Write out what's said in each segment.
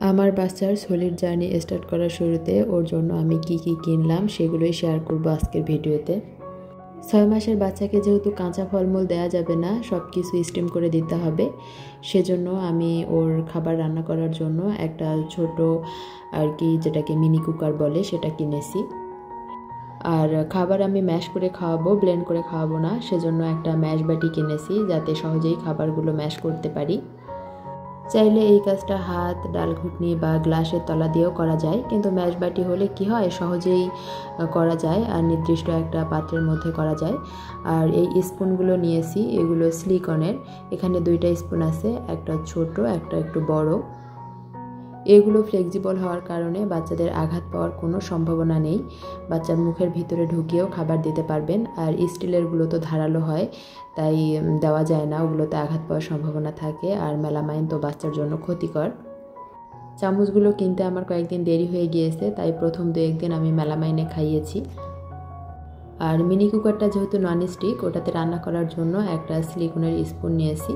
আমার বাচ্চার solid journey start করার শুরুতে ওর জন্য আমি কি কিনলাম সেগুলোই শেয়ার করব আজকের ভিডিওতে। 6 মাসের বাচ্চাকে যেহেতু কাঁচা ফলমূল দেওয়া যাবে না, সব কিছু স্টিম করে দিতে হবে, সেজন্য আমি ওর খাবার রান্না করার জন্য একটা ছোট আর কি যেটাকে মিনি কুকার বলে সেটা কিনেছি। আর খাবার আমি ম্যাশ করে খাওয়াবো, ব্লেন্ড করে খাওয়াবো না, সেজন্য একটা ম্যাশ বাটি কিনেছি যাতে সহজেই খাবারগুলো ম্যাশ করতে পারি। চাইলে এই কাজটা হাত, ডাল ঘুটনি বা গ্লাসের তলা দিয়েও করা যায়, কিন্তু ম্যাশ বাটি হলে কি হয় সহজেই করা যায় আর নির্দিষ্ট একটা পাত্রের মধ্যে করা যায়। আর এই স্পুনগুলো নিয়েছি, এগুলো সিলিকনের, এখানে 2টা স্পুন আছে, একটা ছোট একটা একটু বড়। এগুলো ফ্লেক্সিবল হওয়ার কারণে বাচ্চাদের আঘাত পাওয়ার কোনো সম্ভাবনা নেই, বাচ্চার মুখের ভিতরে ঢুকিয়েও খাবার দিতে পারবেন। আর স্টিলেরগুলো তো ধারালো হয়, তাই দেওয়া যায় না, ওগুলোতে আঘাত পাওয়ার সম্ভাবনা থাকে, আর মেলামাইন তো বাচ্চার জন্য ক্ষতিকর। চামচগুলো কিনতে আমার কয়েকদিন দেরি হয়ে গিয়েছে, তাই প্রথম 2-1 দিন আমি মেলামাইনে খাইয়েছি। আর মিনি কুকারটা যেহেতু ননস্টিক, ওটাতে রান্না করার জন্য একটা সিলিকনের স্পুন নিয়েছি।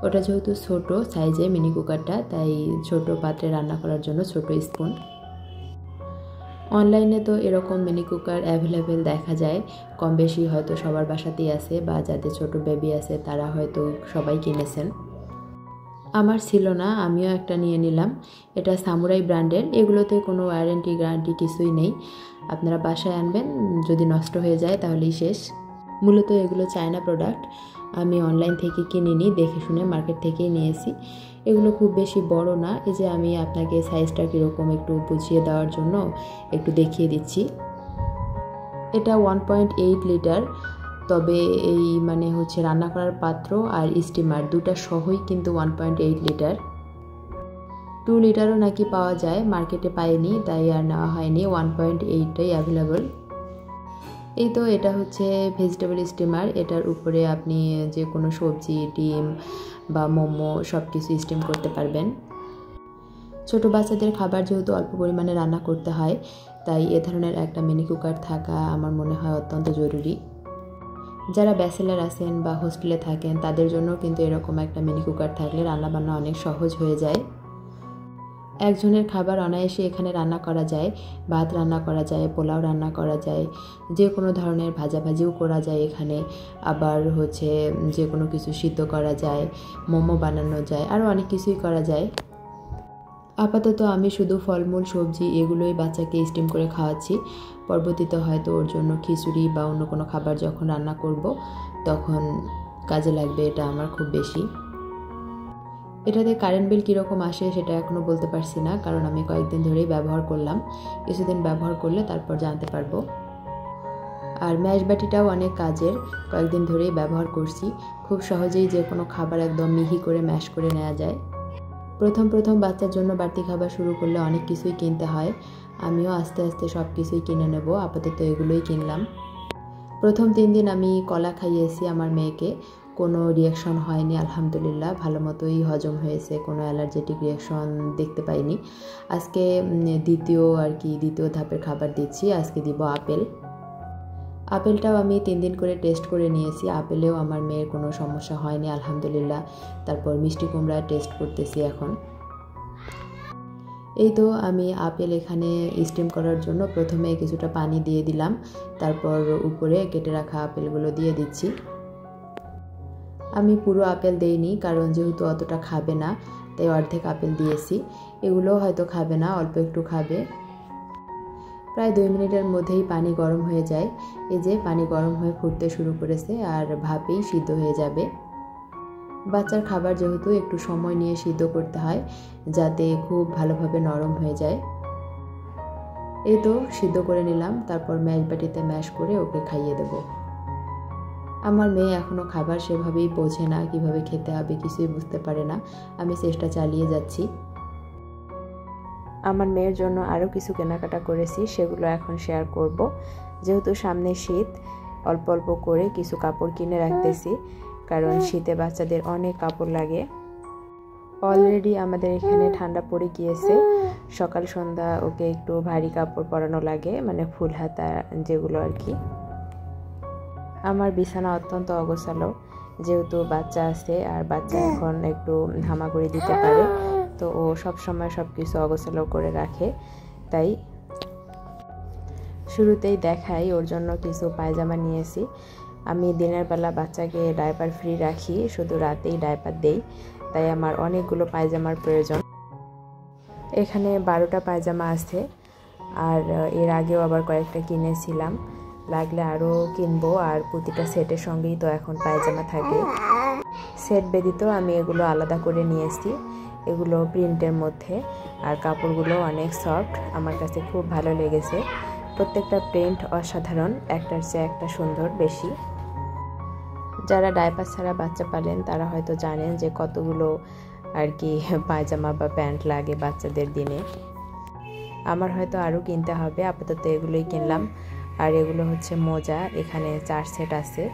ওটা যেহেতু ছোট সাইজে মিনি কুকারটা, তাই ছোট পাত্রে রান্না করার জন্য ছোট স্পুন। অনলাইনে তো এরকম মিনি কুকার অ্যাভেলেবেল দেখা যায়, কম বেশি হয়তো সবার বাসাতেই আছে, বা যাদের ছোট বেবি আছে তারা হয়তো সবাই কিনেছেন। আমার ছিল না, আমিও একটা নিয়ে নিলাম। এটা সামুরাই ব্র্যান্ডের, এগুলোতে কোনো ওয়ারেন্টি গ্যারান্টি কিছুই নেই। আপনারা বাসায় আনবেন, যদি নষ্ট হয়ে যায় তাহলেই শেষ। মূলত এগুলো চায়না প্রোডাক্ট, আমি অনলাইন থেকে কিনিনি, দেখে শুনে মার্কেট থেকেই নিয়েছি। এগুলো খুব বেশি বড় না, এই যে আমি আপনাকে সাইজটা কীরকম একটু বুঝিয়ে দেওয়ার জন্য একটু দেখিয়ে দিচ্ছি। এটা 1.8 লিটার, তবে এই মানে হচ্ছে রান্না করার পাত্র আর স্টিমার দুটা সহই কিন্তু 1.8 লিটার। 2 লিটারও নাকি পাওয়া যায়, মার্কেটে পাইনি তাই আর নেওয়া হয়নি, 1.8টাই অ্যাভেলেবল। এই তো এটা হচ্ছে ভেজিটেবল স্টিমার, এটার উপরে আপনি যে কোনো সবজি, ডিম বা মোমো সব কিছু স্টিম করতে পারবেন। ছোট বাচ্চাদের খাবার যেহেতু অল্প পরিমাণে রান্না করতে হয়, তাই এ ধরনের একটা মিনি কুকার থাকা আমার মনে হয় অত্যন্ত জরুরি। যারা ব্যাচেলার আছেন বা হোস্টেলে থাকেন তাদের জন্য কিন্তু এরকম একটা মিনি কুকার থাকলে রান্নাবান্না অনেক সহজ হয়ে যায়। একজনের খাবার অনায়াসে এখানে রান্না করা যায়, ভাত রান্না করা যায়, পোলাও রান্না করা যায়, যে কোনো ধরনের ভাজাভাজিও করা যায় এখানে, আবার হচ্ছে যে কোনো কিছু সিদ্ধ করা যায়, মোমো বানানো যায়, আরও অনেক কিছুই করা যায়। আপাতত আমি শুধু ফলমূল, সবজি এগুলোই বাচ্চাকে স্টিম করে খাওয়াচ্ছি। পরবর্তীতে হয়তো ওর জন্য খিচুড়ি বা অন্য কোনো খাবার যখন রান্না করব তখন কাজে লাগবে এটা আমার খুব বেশি। এটাতে কারেন্ট বিল কীরকম আসে সেটা এখনও বলতে পারছি না, কারণ আমি কয়েকদিন ধরেই ব্যবহার করলাম, কিছুদিন ব্যবহার করলে তারপর জানতে পারবো। আর ম্যাশ বাটিটাও অনেক কাজের, কয়েকদিন ধরেই ব্যবহার করছি, খুব সহজেই যে কোনো খাবার একদম মিহি করে ম্যাশ করে নেওয়া যায়। প্রথম বাচ্চার জন্য বাড়তি খাবার শুরু করলে অনেক কিছুই কিনতে হয়, আমিও আস্তে আস্তে সব কিছুই কিনে নেব, আপাতত এগুলোই কিনলাম। প্রথম 3 দিন আমি কলা খাইয়েছি আমার মেয়েকে, কোনো রিয়াকশন হয়নি আলহামদুলিল্লাহ, ভালো মতোই হজম হয়েছে, কোনো অ্যালার্জেটিক রিয়াকশন দেখতে পাইনি। আজকে দ্বিতীয় ধাপের খাবার দিচ্ছি, আজকে দিব আপেল। আপেলটাও আমি 3 দিন করে টেস্ট করে নিয়েছি, আপেলেও আমার মেয়ের কোনো সমস্যা হয়নি আলহামদুলিল্লাহ। তারপর মিষ্টি কুমড়া টেস্ট করতেছি এখন। এই তো আমি আপেল এখানে স্টিম করার জন্য প্রথমে কিছুটা পানি দিয়ে দিলাম, তারপর উপরে কেটে রাখা আপেলগুলো দিয়ে দিচ্ছি। আমি পুরো আপেল দেইনি, কারণ যেহেতু অতটা খাবে না তাই অর্ধেক আপেল দিয়েছি, এগুলোও হয়তো খাবে না, অল্প একটু খাবে। প্রায় 2 মিনিটের মধ্যেই পানি গরম হয়ে যায়, এই যে পানি গরম হয়ে ফুটতে শুরু করেছে আর ভাপেই সিদ্ধ হয়ে যাবে। বাচ্চার খাবার যেহেতু একটু সময় নিয়ে সিদ্ধ করতে হয় যাতে খুব ভালোভাবে নরম হয়ে যায়। এই তো সিদ্ধ করে নিলাম, তারপর ম্যাশ বাটিতে ম্যাশ করে ওকে খাইয়ে দেব। আমার মেয়ে এখনও খাবার সেভাবেই বোঝে না, কিভাবে খেতে হবে কিছুই বুঝতে পারে না, আমি চেষ্টা চালিয়ে যাচ্ছি। আমার মেয়ের জন্য আরও কিছু কেনাকাটা করেছি, সেগুলো এখন শেয়ার করব। যেহেতু সামনে শীত, অল্প অল্প করে কিছু কাপড় কিনে রাখতেছি, কারণ শীতে বাচ্চাদের অনেক কাপড় লাগে। অলরেডি আমাদের এখানে ঠান্ডা পড়ে গিয়েছে, সকাল সন্ধ্যা ওকে একটু ভারী কাপড় পরানো লাগে, মানে ফুল হাতা যেগুলো আর কি। আমার বিছানা অত্যন্ত অগোছালো, যেহেতু বাচ্চা আছে আর বাচ্চা এখন একটু হামাগুড়ি দিতে পারে, তো ও সব সময় সব কিছু অগোছালো করে রাখে, তাই শুরুতেই দেখাই ওর জন্য কিছু পায়জামা নিয়েছি। আমি দিনের বেলা বাচ্চাকে ডায়পার ফ্রি রাখি, শুধু রাতেই ডায়পার দেই, তাই আমার অনেকগুলো পায়জামার প্রয়োজন। এখানে 12টা পায়জামা আছে, আর এর আগেও আবার কয়েকটা কিনেছিলাম, লাগলে আরও কিনবো। আর প্রতিটা সেটের সঙ্গেই তো এখন পায়জামা থাকে। সেট ব্যতীত আমি এগুলো আলাদা করে নিয়েছি, এগুলো প্রিন্টের মধ্যে, আর কাপড়গুলো অনেক সফট, আমার কাছে খুব ভালো লেগেছে। প্রত্যেকটা প্রিন্ট অসাধারণ, একটার চেয়ে একটা সুন্দর বেশি। যারা ডায়পার ছাড়া বাচ্চা পালেন তারা হয়তো জানেন যে কতগুলো আর কি পায়জামা বা প্যান্ট লাগে বাচ্চাদের দিনে। আমার হয়তো আরও কিনতে হবে, আপাতত এগুলোই কিনলাম। আর এগুলো হচ্ছে মোজা, এখানে 4 সেট আছে,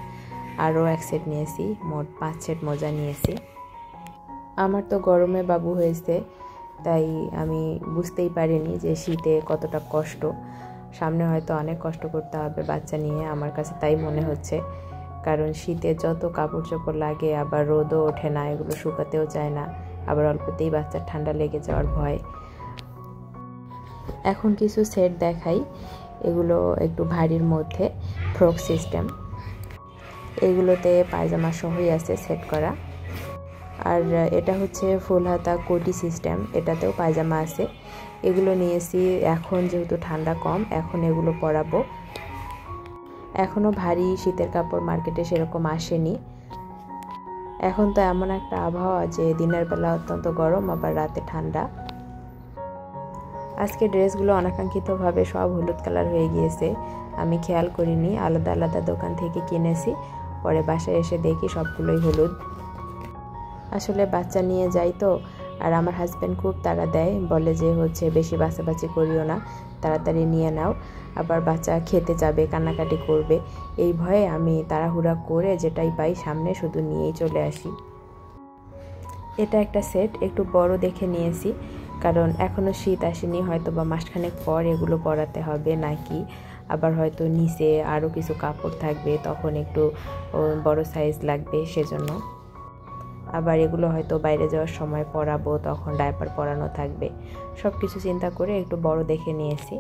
আরও 1 সেট নিয়েছি, মোট 5 সেট মোজা নিয়েছি। আমার তো গরমে বাবু হয়েছে, তাই আমি বুঝতেই পারিনি যে শীতে কতটা কষ্ট। সামনে হয়তো অনেক কষ্ট করতে হবে বাচ্চা নিয়ে, আমার কাছে তাই মনে হচ্ছে। কারণ শীতে যত কাপড় চোপড় লাগে, আবার রোদও ওঠে না, এগুলো শুকাতেও চায় না, আবার অল্পতেই বাচ্চার ঠান্ডা লেগে যাওয়ার ভয়। এখন কিছু সেট দেখাই, এগুলো একটু ভারীর মধ্যে, ফ্রক সিস্টেম। এগুলোতে পায়জামা সহই আছে সেট করা। আর এটা হচ্ছে ফুল হাতা কোটি সিস্টেম, এটাতেও পায়জামা আছে। এগুলো নিয়েছি, এখন যেহেতু ঠান্ডা কম, এখন এগুলো পরাবো। এখনও ভারী শীতের কাপড় মার্কেটে সেরকম আসেনি। এখন তো এমন একটা আবহাওয়া যে দিনের বেলা অত্যন্ত গরম, আবার রাতে ঠান্ডা। আজকে ড্রেসগুলো অনাকাঙ্ক্ষিতভাবে সব হলুদ কালার হয়ে গিয়েছে, আমি খেয়াল করিনি, আলাদা আলাদা দোকান থেকে কিনেছি, পরে বাসায় এসে দেখি সবগুলোই হলুদ। আসলে বাচ্চা নিয়ে যাই তো, আর আমার হাজব্যান্ড খুব তাড়া দেয়, বলে যে হচ্ছে বেশি বাছাবাছি করিও না, তাড়াতাড়ি নিয়ে নাও, আবার বাচ্চা খেতে যাবে, কান্নাকাটি করবে, এই ভয়ে আমি তাড়াহুড়া করে যেটাই পাই সামনে শুধু নিয়েই চলে আসি। এটা একটা সেট, একটু বড় দেখে নিয়েছি, কারণ এখনও শীত আসেনি, হয়তো বা মাসখানেক পর এগুলো পরাতে হবে নাকি, আবার হয়তো নিচে আরও কিছু কাপড় থাকবে, তখন একটু বড় সাইজ লাগবে, সেজন্য। আবার এগুলো হয়তো বাইরে যাওয়ার সময় পরাবো, তখন ডায়পার পরানো থাকবে, সব কিছু চিন্তা করে একটু বড় দেখে নিয়েছি।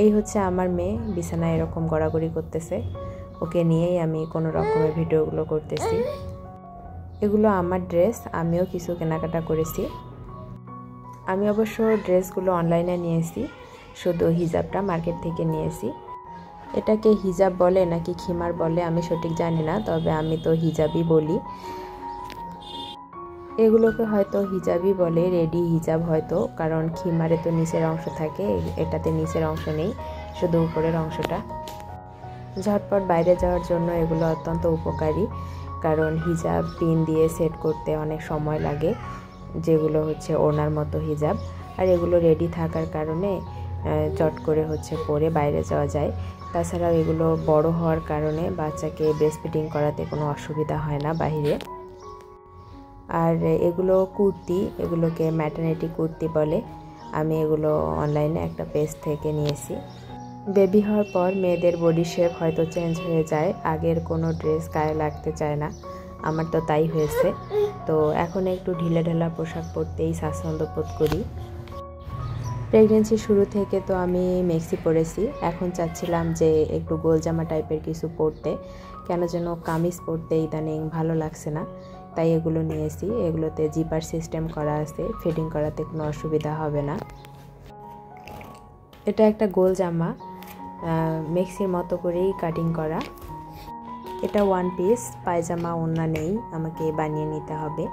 এই হচ্ছে আমার মেয়ে, বিছানায় এরকম গড়াগড়ি করতেছে, ওকে নিয়েই আমি কোনো রকমের ভিডিওগুলো করতেছি। এগুলো আমার ড্রেস, আমিও কিছু কেনাকাটা করেছি। আমি অবশ্য ড্রেসগুলো অনলাইনে নিয়েছি, শুধু হিজাবটা মার্কেট থেকে নিয়েছি। এটাকে হিজাব বলে নাকি খিমার বলে আমি সঠিক জানি না, তবে আমি তো হিজাবই বলি। এগুলোকে হয়তো হিজাবই বলে, রেডি হিজাব হয়তো, কারণ খিমারে তো নিচের অংশ থাকে, এটাতে নিচের অংশ নেই, শুধু উপরের অংশটা। ঝটপট বাইরে যাওয়ার জন্য এগুলো অত্যন্ত উপকারী, কারণ হিজাব পিন দিয়ে সেট করতে অনেক সময় লাগে, যেগুলো হচ্ছে ওড়নার মতো হিজাব। আর এগুলো রেডি থাকার কারণে চট করে হচ্ছে পরে বাইরে যাওয়া যায়। তাছাড়াও এগুলো বড় হওয়ার কারণে বাচ্চাকে ব্রেস্ট ফিডিং করাতে কোনো অসুবিধা হয় না বাইরে। আর এগুলো কুর্তি, এগুলোকে ম্যাটারনিটি কুর্তি বলে। আমি এগুলো অনলাইনে একটা পেজ থেকে নিয়েছি। বেবি হওয়ার পর মেয়েদের বডি শেপ হয়তো চেঞ্জ হয়ে যায়, আগের কোনো ড্রেস গায়ে লাগতে চায় না, আমার তো তাই হয়েছে। তো এখন একটু ঢিলেঢালা পোশাক পরতেই স্বাচ্ছন্দ্য বোধ করি। প্রেগনেন্সির শুরু থেকে তো আমি মেক্সি পরেছি, এখন চাচ্ছিলাম যে একটু গোল জামা টাইপের কিছু পরতে, কেন যেন কামিজ পরতে ইদানিং ভালো লাগছে না, তাই এগুলো নিয়েছি। এগুলোতে জিপার সিস্টেম করা আছে, ফিডিং করাতে কোনো অসুবিধা হবে না। এটা একটা গোল জামা, মেক্সির মতো করেই কাটিং করা। এটা ওয়ান পিস পায়জামা, ওড়না নেই, আমাকে বানিয়ে নিতে হবে।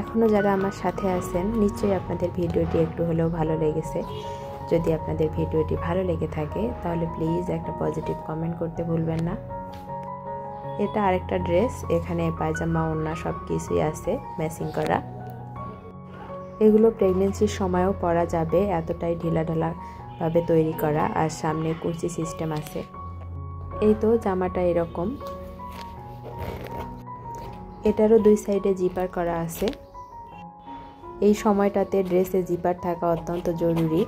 এখনও যারা আমার সাথে আছেন নিশ্চয়ই আপনাদের ভিডিওটি একটু হলেও ভালো লেগেছে। যদি আপনাদের ভিডিওটি ভালো লেগে থাকে তাহলে প্লিজ একটা পজিটিভ কমেন্ট করতে ভুলবেন না। এটা আরেকটা ড্রেস, এখানে পায়জামা ওড়না সব কিছুই আছে ম্যাচিং করা। এগুলো প্রেগনেন্সির সময়ও পরা যাবে, এতটাই ঢিলাঢালাভাবে তৈরি করা, আর সামনে কুচি সিস্টেম আছে। এই তো জামাটা এরকম, এটারও 2 সাইডে জিপার করা আছে। এই সময়টাতে ড্রেসে জিপার থাকা অত্যন্ত জরুরি,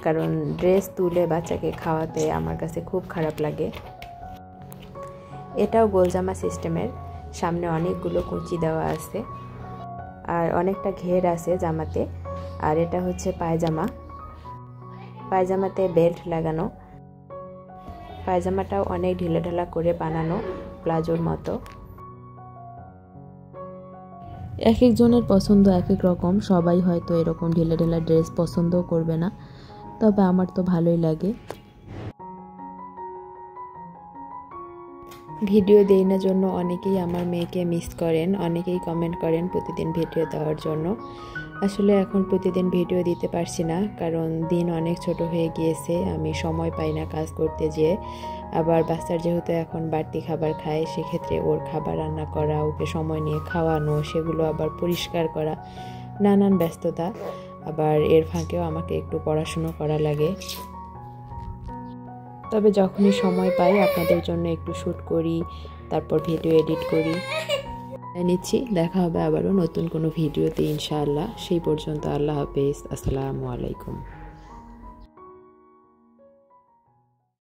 কারণ ড্রেস তুলে বাচ্চাকে খাওয়াতে আমার কাছে খুব খারাপ লাগে। এটাও গোলজামা সিস্টেমের, সামনে অনেকগুলো কুচি দেওয়া আছে। আর অনেকটা ঘের আছে জামাতে। আর এটা হচ্ছে পায়জামা, পায়জামাতে বেল্ট লাগানো। পায়জামাটাও অনেক ঢিলেঢালা করে বানানো, প্লাজোর মতো। এক একজনের পছন্দ এক এক রকম, সবাই হয়তো এরকম ঢিলেঢালা ড্রেস পছন্দও করবে না, তবে আমার তো ভালোই লাগে। ভিডিও দেই না জন্য অনেকেই আমার মেয়েকে মিস করেন, অনেকেই কমেন্ট করেন প্রতিদিন ভিডিও দেওয়ার জন্য। আসলে এখন প্রতিদিন ভিডিও দিতে পারছি না, কারণ দিন অনেক ছোট হয়ে গিয়েছে, আমি সময় পাই না কাজ করতে যেয়ে। আবার বাচ্চার যেহেতু এখন বাড়তি খাবার খায়, সেক্ষেত্রে ওর খাবার রান্না করা, ওকে সময় নিয়ে খাওয়ানো, সেগুলো আবার পরিষ্কার করা, নানান ব্যস্ততা। আবার এর ফাঁকেও আমাকে একটু পড়াশুনো করা লাগে। তবে যখনই সময় পাই আপনাদের জন্য একটু শ্যুট করি, তারপর ভিডিও এডিট করি। নিচ্ছি, দেখা হবে আবারও নতুন কোনো ভিডিওতে ইনশাআল্লাহ। সেই পর্যন্ত আল্লাহ হাফেজ, আসসালামু আলাইকুম।